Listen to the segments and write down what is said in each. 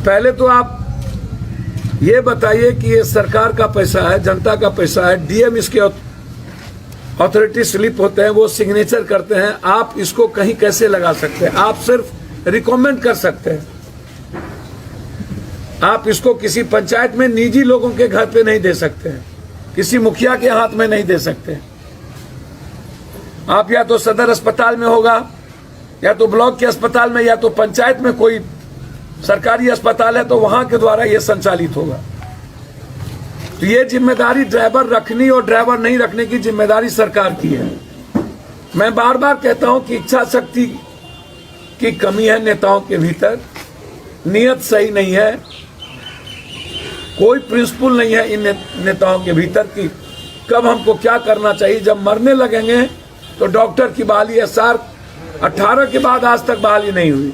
पहले तो आप ये बताइए कि ये सरकार का पैसा है, जनता का पैसा है, डीएम इसके अथॉरिटी स्लिप होते हैं, वो सिग्नेचर करते हैं, आप इसको कहीं कैसे लगा सकते हैं? आप सिर्फ रिकमेंड कर सकते हैं। आप इसको किसी पंचायत में निजी लोगों के घर पे नहीं दे सकते हैं, किसी मुखिया के हाथ में नहीं दे सकते। आप या तो सदर अस्पताल में होगा, या तो ब्लॉक के अस्पताल में, या तो पंचायत में कोई सरकारी अस्पताल है तो वहां के द्वारा यह संचालित होगा। तो ये जिम्मेदारी ड्राइवर रखनी और ड्राइवर नहीं रखने की जिम्मेदारी सरकार की है। मैं बार बार कहता हूं कि इच्छा शक्ति की कमी है नेताओं के भीतर, नियत सही नहीं है, कोई प्रिंसिपल नहीं है इन नेताओं के भीतर कि कब हमको क्या करना चाहिए। जब मरने लगेंगे तो डॉक्टर की बहाली SR 18 के बाद आज तक बहाली नहीं हुई।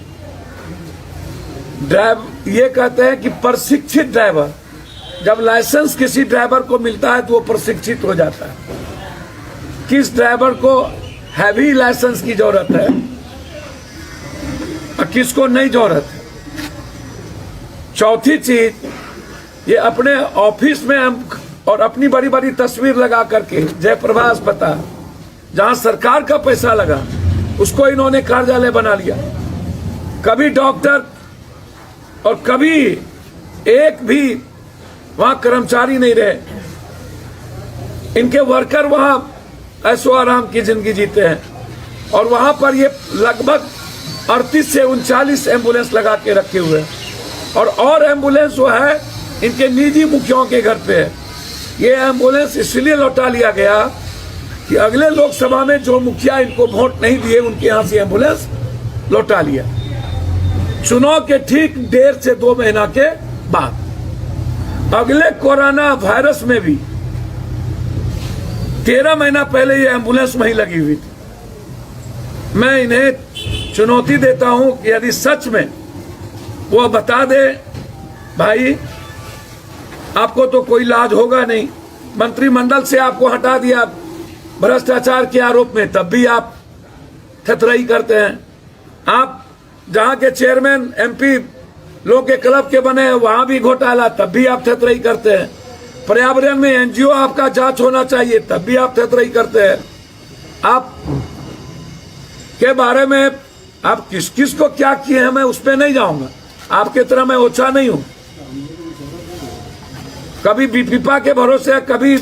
ये कहते हैं कि प्रशिक्षित ड्राइवर, जब लाइसेंस किसी ड्राइवर को मिलता है तो वो प्रशिक्षित हो जाता है। किस ड्राइवर को हैवी लाइसेंस की जरूरत है और किसको नहीं जरूरत है। चौथी चीज, ये अपने ऑफिस में और अपनी बड़ी बड़ी तस्वीर लगा करके जयप्रभा अस्पताल, जहां सरकार का पैसा लगा, उसको इन्होंने कार्यालय बना लिया। कभी डॉक्टर और कभी एक भी वहां कर्मचारी नहीं रहे। इनके वर्कर वहां ऐशो आराम की जिंदगी जीते हैं, और वहां पर ये लगभग 38 से 39 एम्बुलेंस लगा के रखे हुए हैं, और एम्बुलेंस जो है इनके निजी मुखियाओं के घर पे है। ये एम्बुलेंस इसलिए लौटा लिया गया कि अगले लोकसभा में जो मुखिया इनको वोट नहीं दिए उनके यहां से एम्बुलेंस लौटा लिया, चुनाव के ठीक 1.5 से 2 महीना के बाद। अगले कोरोना वायरस में भी 13 महीना पहले ये एम्बुलेंस वहीं लगी हुई थी। मैं इन्हें चुनौती देता हूं कि यदि सच में वो बता दे, भाई आपको तो कोई इलाज होगा नहीं, मंत्रिमंडल से आपको हटा दिया भ्रष्टाचार के आरोप में, तब भी आप थतराई करते हैं। आप जहां के चेयरमैन MP लोग के क्लब के बने हैं वहां भी घोटाला, तब भी आप थतराई करते हैं। पर्यावरण में NGO आपका जांच होना चाहिए, तब भी आप थतराई करते हैं। आप के बारे में आप किस किस को क्या किए हैं मैं उस पर नहीं जाऊंगा, आपके तरह मैं ओछा नहीं हूं। कभी बीपीपा के भरोसे, कभी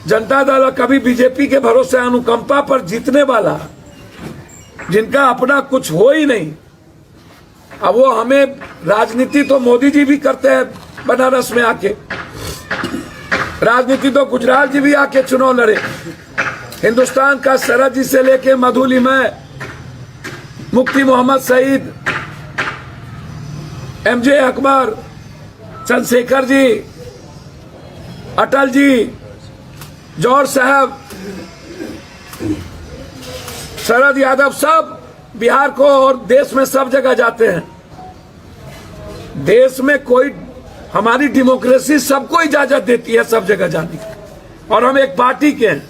जनता दल और कभी बीजेपी के भरोसे अनुकंपा पर जीतने वाला, जिनका अपना कुछ हो ही नहीं। अब वो हमें राजनीति तो मोदी जी भी करते हैं बनारस में आके, राजनीति तो गुजराल जी भी आके चुनाव लड़े। हिंदुस्तान का शरद जी से लेके मधुलिमय, मुफ्ती मोहम्मद सईद, MJ अकबर, चंद्रशेखर जी, अटल जी, जौहर साहब, शरद यादव, सब बिहार को और देश में सब जगह जाते हैं। देश में कोई, हमारी डेमोक्रेसी सबको इजाजत देती है सब जगह जाने की, और हम एक पार्टी के हैं।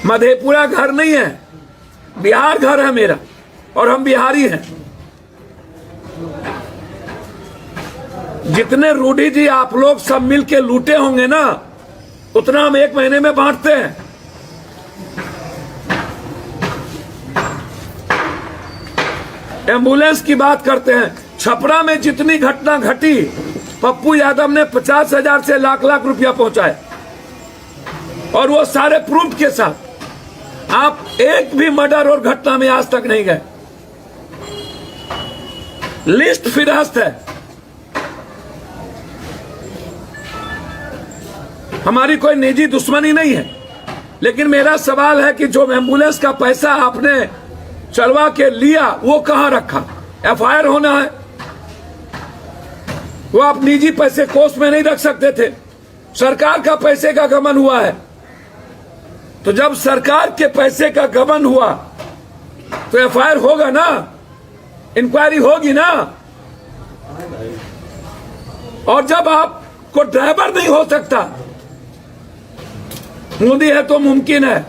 मधेपुरा घर नहीं है, बिहार घर है मेरा, और हम बिहारी हैं। जितने रूडी जी आप लोग सब मिल के लूटे होंगे ना, उतना हम 1 महीने में बांटते हैं। एम्बुलेंस की बात करते हैं, छपरा में जितनी घटना घटी, पप्पू यादव ने 50,000 से लाख लाख रुपया पहुंचाए, और वो सारे प्रूफ के साथ। आप एक भी मर्डर और घटना में आज तक नहीं गए, लिस्ट फिरहस्त है। हमारी कोई निजी दुश्मनी नहीं है, लेकिन मेरा सवाल है कि जो एम्बुलेंस का पैसा आपने चलवा के लिया वो कहां रखा? FIR होना है, वो आप निजी पैसे कोष में नहीं रख सकते थे। सरकार का पैसे का गबन हुआ है, तो जब सरकार के पैसे का गबन हुआ तो FIR होगा ना, इंक्वायरी होगी ना। और जब आपको ड्राइवर नहीं हो सकता, मोदी है तो मुमकिन है,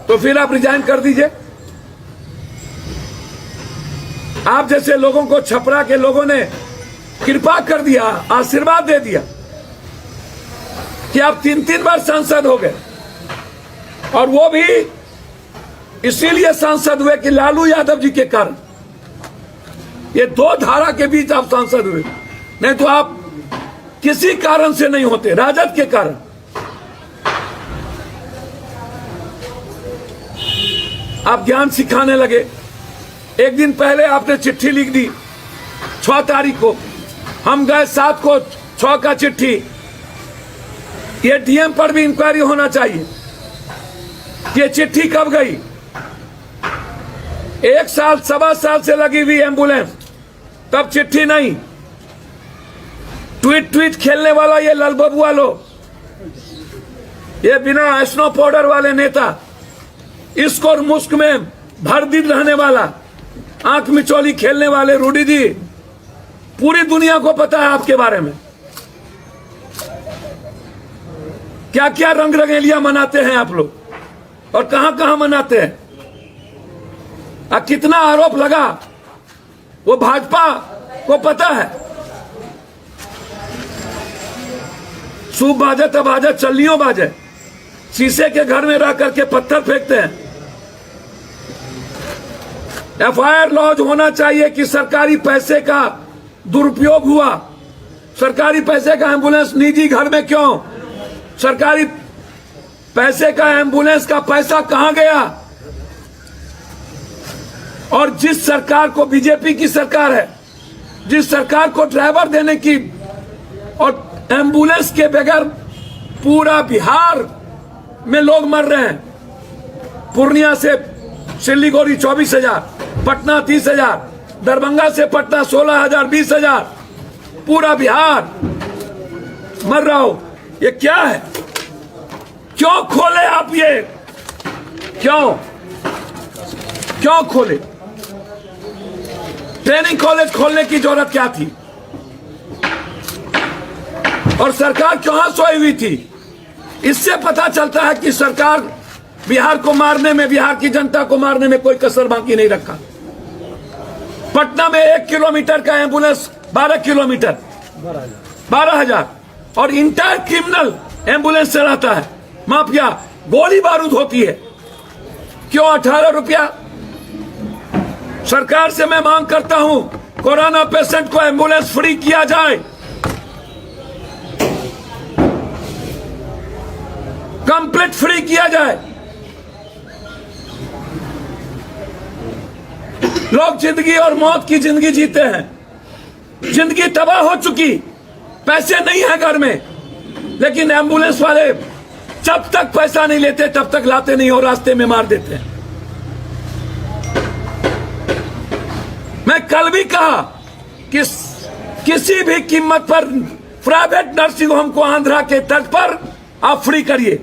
तो फिर आप रिजाइन कर दीजिए। आप जैसे लोगों को छपरा के लोगों ने कृपा कर दिया, आशीर्वाद दे दिया कि आप 3-3 बार सांसद हो गए, और वो भी इसीलिए सांसद हुए कि लालू यादव जी के कारण। ये दो धारा के बीच आप सांसद हुए, नहीं तो आप किसी कारण से नहीं होते, राजद के कारण। आप ज्ञान सिखाने लगे। एक दिन पहले आपने चिट्ठी लिख दी 6 तारीख को, हम गए 7 को 6 का चिट्ठी। ये डीएम पर भी इंक्वायरी होना चाहिए। ये चिट्ठी कब गई? 1 साल 1.25 साल से लगी हुई एम्बुलेंस, तब चिट्ठी नहीं। ट्वीट खेलने वाला ये ललबबुआ लोग, ये बिना स्नो पाउडर वाले नेता, इसको और मुस्क में भर दिन रहने वाला, आंख मिचौली खेलने वाले रूडी जी, पूरी दुनिया को पता है आपके बारे में क्या क्या रंग रंगेलियां मनाते हैं आप लोग, और कहां कहां मनाते हैं। कितना आरोप लगा, वो भाजपा को पता है। सूप बाजे तब बाजे, चल्लियों बाजे, शीशे के घर में रह करके पत्थर फेंकते हैं। एफआईआर लॉन्च होना चाहिए कि सरकारी पैसे का दुरुपयोग हुआ। सरकारी पैसे का एम्बुलेंस निजी घर में क्यों? सरकारी पैसे का एम्बुलेंस का पैसा कहां गया? और जिस सरकार को, बीजेपी की सरकार है, जिस सरकार को ड्राइवर देने की और एम्बुलेंस के बगैर पूरा बिहार में लोग मर रहे हैं। पूर्णिया से सिलीगुड़ी 24,000, पटना 30,000, दरभंगा से पटना 16,000, 20,000, पूरा बिहार मर रहा हो। ये क्या है? क्यों खोले आप ये? क्यों खोले? ट्रेनिंग कॉलेज खोलने की जरूरत क्या थी? और सरकार कहां सोई हुई थी? इससे पता चलता है कि सरकार बिहार को मारने में, बिहार की जनता को मारने में कोई कसर बाकी नहीं रखा। पटना में 1 किलोमीटर का एम्बुलेंस 12 किलोमीटर, 12,000, और इंटायर क्रिमिनल एम्बुलेंस चलाता है, माफिया, गोली बारूद होती है। क्यों 18 रुपया? सरकार से मैं मांग करता हूं, कोरोना पेशेंट को एम्बुलेंस फ्री किया जाए, कंप्लीट फ्री किया जाए। लोग जिंदगी और मौत की जिंदगी जीते हैं, जिंदगी तबाह हो चुकी, पैसे नहीं है घर में, लेकिन एम्बुलेंस वाले जब तक पैसा नहीं लेते तब तक लाते नहीं और रास्ते में मार देते हैं। मैं कल भी कहा कि किसी भी कीमत पर प्राइवेट नर्सिंग होम को आंध्रा के तट पर आप फ्री करिए।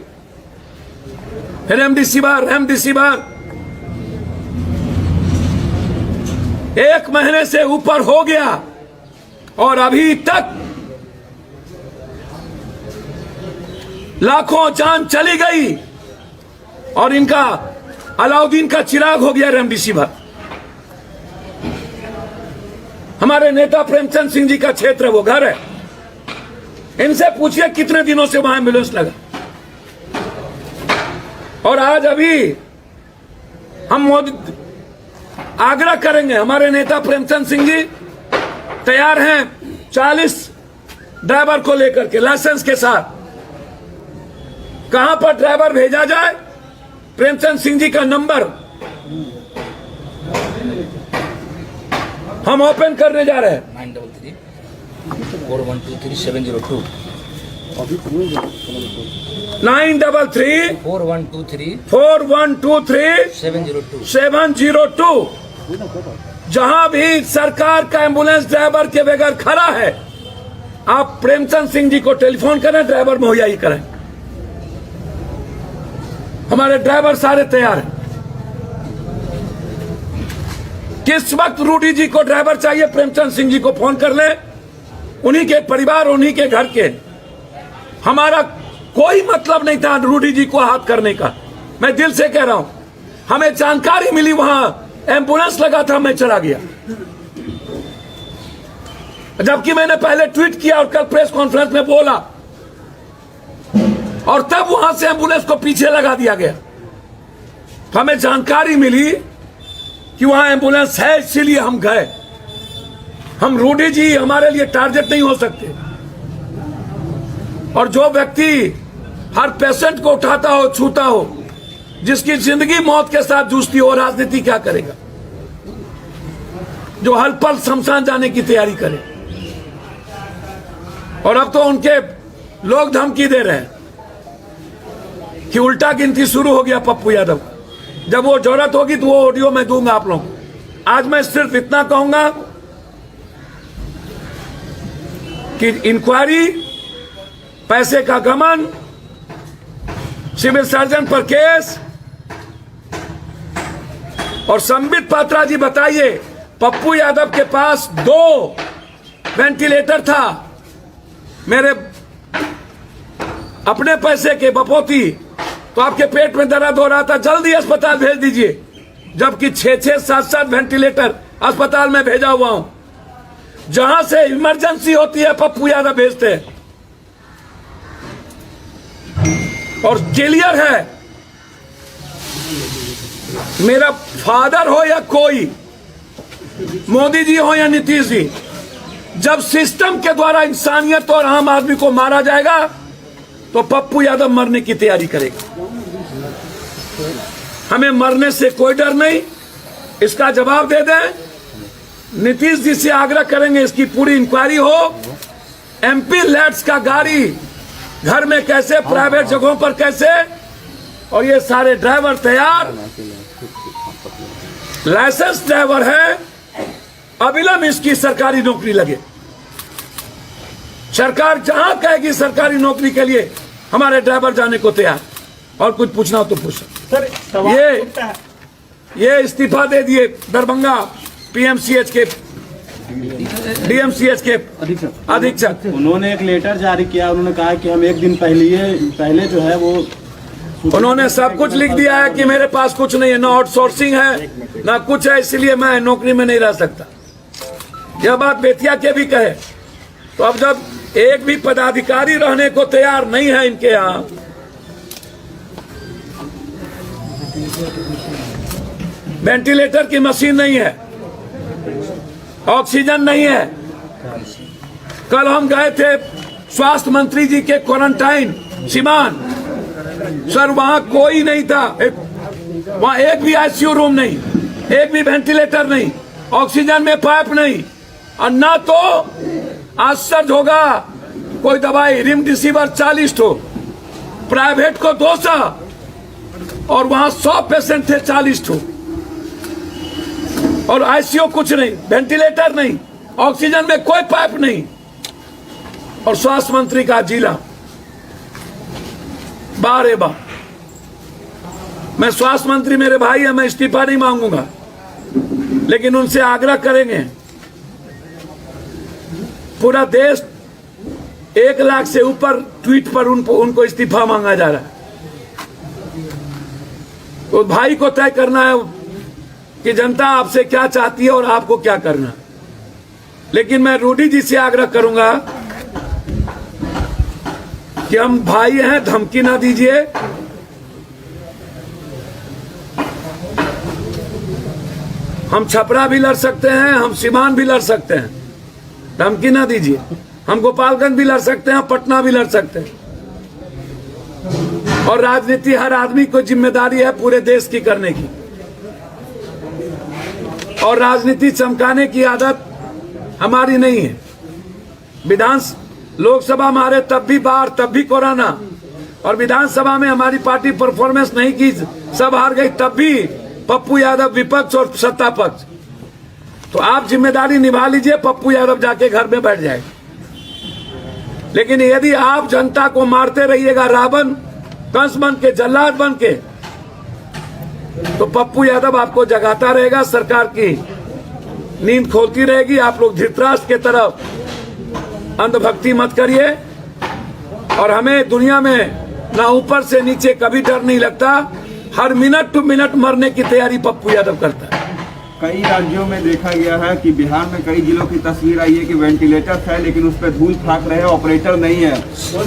रेमडेसिविर 1 महीने से ऊपर हो गया और अभी तक लाखों जान चली गई, और इनका अलाउद्दीन का चिराग हो गया रेमडेसिविर। हमारे नेता प्रेमचंद सिंह जी का क्षेत्र, वो घर है, इनसे पूछिए कितने दिनों से वहां एम्बुलेंस लगा। और आज अभी हम मोदी आग्रह करेंगे, हमारे नेता प्रेमचंद सिंह जी तैयार हैं 40 ड्राइवर को लेकर के लाइसेंस के साथ। कहां पर ड्राइवर भेजा जाए? प्रेमचंद सिंह जी का नंबर हम ओपन करने जा रहे हैं। 934123 702 702 जहां भी सरकार का एम्बुलेंस ड्राइवर के बगैर खड़ा है, आप प्रेमचंद सिंह जी को टेलीफोन करें, ड्राइवर मुहैया ही करें। हमारे ड्राइवर सारे तैयार हैं। किस वक्त रूडी जी को ड्राइवर चाहिए, प्रेमचंद सिंह जी को फोन कर ले, उन्हीं के परिवार, उन्हीं के घर के। हमारा कोई मतलब नहीं था रूडी जी को हाथ करने का, मैं दिल से कह रहा हूं। हमें जानकारी मिली वहां एम्बुलेंस लगा था, मैं चला गया। जबकि मैंने पहले ट्वीट किया और कल प्रेस कॉन्फ्रेंस में बोला, और तब वहां से एम्बुलेंस को पीछे लगा दिया गया। तो हमें जानकारी मिली कि वहां एम्बुलेंस है, इसीलिए हम गए। हम रूडी जी हमारे लिए टारगेट नहीं हो सकते। और जो व्यक्ति हर पेशेंट को उठाता हो, छूता हो, जिसकी जिंदगी मौत के साथ जूझती हो, राजनीति क्या करेगा? जो हर पल शमशान जाने की तैयारी करे। और अब तो उनके लोग धमकी दे रहे हैं कि उल्टा गिनती शुरू हो गया पप्पू यादव का। जब वो जरूरत होगी तो वो ऑडियो मैं दूंगा आप लोगों को। आज मैं सिर्फ इतना कहूंगा कि इंक्वायरी, पैसे का गमन, सिविल सर्जन पर केस। और संबित पात्रा जी बताइए, पप्पू यादव के पास 2 वेंटिलेटर था, मेरे अपने पैसे के बपोती, तो आपके पेट में दर्द हो रहा था, जल्दी अस्पताल भेज दीजिए। जबकि 6-6, 7-7 वेंटिलेटर अस्पताल में भेजा हुआ हूं। जहां से इमरजेंसी होती है पप्पू यादव भेजते हैं। और क्लियर है, मेरा फादर हो या कोई, मोदी जी हो या नीतीश जी, जब सिस्टम के द्वारा इंसानियत और आम आदमी को मारा जाएगा तो पप्पू यादव मरने की तैयारी करेगा। हमें मरने से कोई डर नहीं, इसका जवाब दे दें। नीतीश जी से आग्रह करेंगे इसकी पूरी इंक्वायरी हो। एमपी लैट्स का गाड़ी घर में कैसे, प्राइवेट जगहों पर कैसे, और ये सारे ड्राइवर तैयार, लाइसेंस ड्राइवर है, अविलंब इसकी सरकारी नौकरी लगे। सरकार जहां कहेगी सरकारी नौकरी के लिए हमारे ड्राइवर जाने को तैयार। और कुछ पूछना हो तो पूछो। ये इस्तीफा दे दिए दरभंगा पीएमसीएच के, डीएमसीएच के अधीक्षक। उन्होंने एक लेटर जारी किया, उन्होंने कहा कि हम 1 दिन पहले जो है वो, उन्होंने सब कुछ लिख दिया है कि मेरे पास कुछ नहीं है, ना आउटसोर्सिंग है ना कुछ है, इसलिए मैं नौकरी में नहीं रह सकता। यह बात बेतिया के भी कहे। तो अब जब एक भी पदाधिकारी रहने को तैयार नहीं है इनके यहाँ, वेंटिलेटर की मशीन नहीं है, ऑक्सीजन नहीं है। कल हम गए थे स्वास्थ्य मंत्री जी के क्वारंटाइन सिवान, सर वहां कोई नहीं था, वहां एक भी आईसीयू रूम नहीं, एक भी वेंटिलेटर नहीं, ऑक्सीजन में पाइप नहीं। और ना तो आश्चर्य होगा, कोई दवाई रेमडेसिविर 40 ठो, प्राइवेट को 200, और वहां 100 पेशेंट थे 40 ठो, और आईसीयू कुछ नहीं, वेंटिलेटर नहीं, ऑक्सीजन में कोई पाइप नहीं। और स्वास्थ्य मंत्री का जिला बारे बार। मैं स्वास्थ्य मंत्री, मेरे भाई है, मैं इस्तीफा नहीं मांगूंगा, लेकिन उनसे आग्रह करेंगे। पूरा देश 1 लाख से ऊपर ट्वीट पर उनको इस्तीफा मांगा जा रहा है। तो भाई को तय करना है कि जनता आपसे क्या चाहती है और आपको क्या करना। लेकिन मैं रूडी जी से आग्रह करूंगा कि हम भाई हैं, धमकी ना दीजिए। हम छपरा भी लड़ सकते हैं, हम सीवान भी लड़ सकते हैं, धमकी ना दीजिए। हम गोपालगंज भी लड़ सकते हैं, पटना भी लड़ सकते हैं। और राजनीति हर आदमी को जिम्मेदारी है पूरे देश की करने की, और राजनीति चमकाने की आदत हमारी नहीं है। लोकसभा में हारे तब भी बाढ़, तब भी कोरोना, और विधानसभा में हमारी पार्टी परफॉर्मेंस नहीं की, सब हार गई, तब भी पप्पू यादव विपक्ष और सत्ता पक्ष। तो आप जिम्मेदारी निभा लीजिए, पप्पू यादव जाके घर में बैठ जाए। लेकिन यदि आप जनता को मारते रहिएगा रावण कंस बन के, जल्लाद बन के, तो पप्पू यादव आपको जगाता रहेगा, सरकार की नींद खोलती रहेगी। आप लोग धृतराष्ट्र के तरफ अंधभक्ति मत करिए। और हमें दुनिया में ना ऊपर से नीचे कभी डर नहीं लगता। हर मिनट टू मिनट मरने की तैयारी पप्पू यादव करता है। कई राज्यों में देखा गया है कि बिहार में कई जिलों की तस्वीर आई है कि वेंटिलेटर है लेकिन उस पर धूल फाक रहे हैं, ऑपरेटर नहीं है।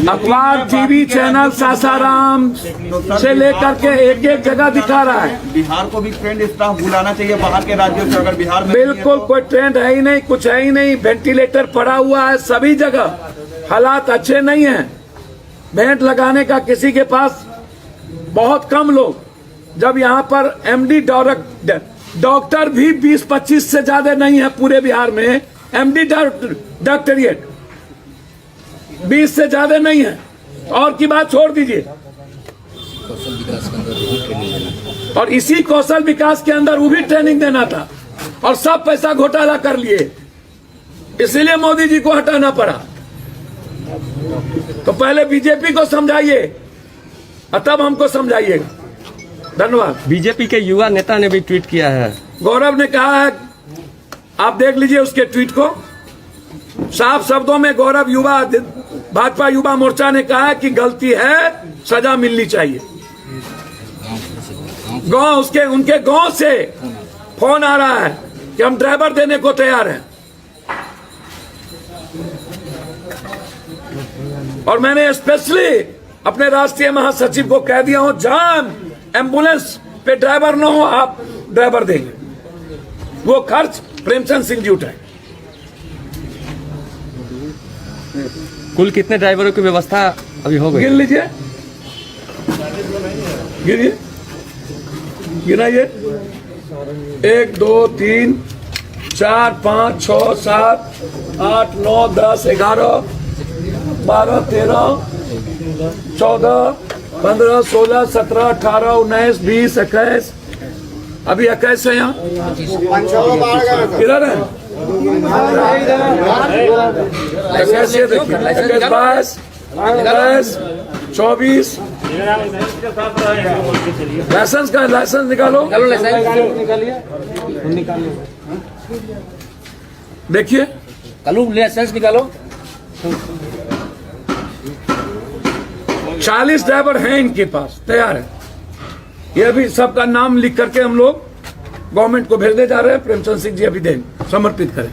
अखबार, टीवी चैनल सासाराम से लेकर के एक एक जगह दिखा रहा है। बिहार को भी ट्रेंड स्टाफ बुलाना चाहिए बाहर के राज्यों से, अगर बिहार में बिल्कुल कोई ट्रेंड है ही नहीं, कुछ है ही नहीं। वेंटिलेटर पड़ा हुआ है सभी जगह, हालात अच्छे नहीं है। बेड लगाने का किसी के पास बहुत कम लोग, जब यहाँ पर एमडी डॉक्टर भी 20-25 से ज्यादा नहीं है पूरे बिहार में। एमडी डॉक्टरेट 20 से ज्यादा नहीं है। और की बात छोड़ दीजिए, कौशल विकास के अंदर भी ट्रेनिंग देना। और इसी कौशल विकास के अंदर वो भी ट्रेनिंग देना था और सब पैसा घोटाला कर लिए, इसीलिए मोदी जी को हटाना पड़ा। तो पहले बीजेपी को समझाइए और तब हमको समझाइएगा। धन्यवाद। बीजेपी के युवा नेता ने भी ट्वीट किया है। गौरव ने कहा है, आप देख लीजिए उसके ट्वीट को, साफ शब्दों में गौरव भाजपा युवा मोर्चा ने कहा है कि गलती है, सजा मिलनी चाहिए। गांव उनके गांव से फोन आ रहा है कि हम ड्राइवर देने को तैयार हैं। और मैंने स्पेशली अपने राष्ट्रीय महासचिव को कह दिया हूं, जहां एम्बुलेंस पे ड्राइवर न हो आप ड्राइवर देंगे, वो खर्च प्रेमचंद सिंह जी उठाए। कुल कितने ड्राइवरों की व्यवस्था अभी हो गई? गिन लीजिए, गिनिए, गिनाइए। 1 2 3 4 5 6 7 8 9 10 11 12 13 14 15 16 17 18 19 20 21, अभी 21 है यहाँ। किधर है? 21 ये देखिए, 21 22 23 24। लाइसेंस निकालो, देखिए कलू लाइसेंस निकालो। 40 ड्राइवर हैं इनके पास, तैयार है। ये अभी सबका नाम लिख करके हम लोग गवर्नमेंट को भेजने जा रहे हैं। प्रेमचंद सिंह जी अभी दें, समर्पित करें।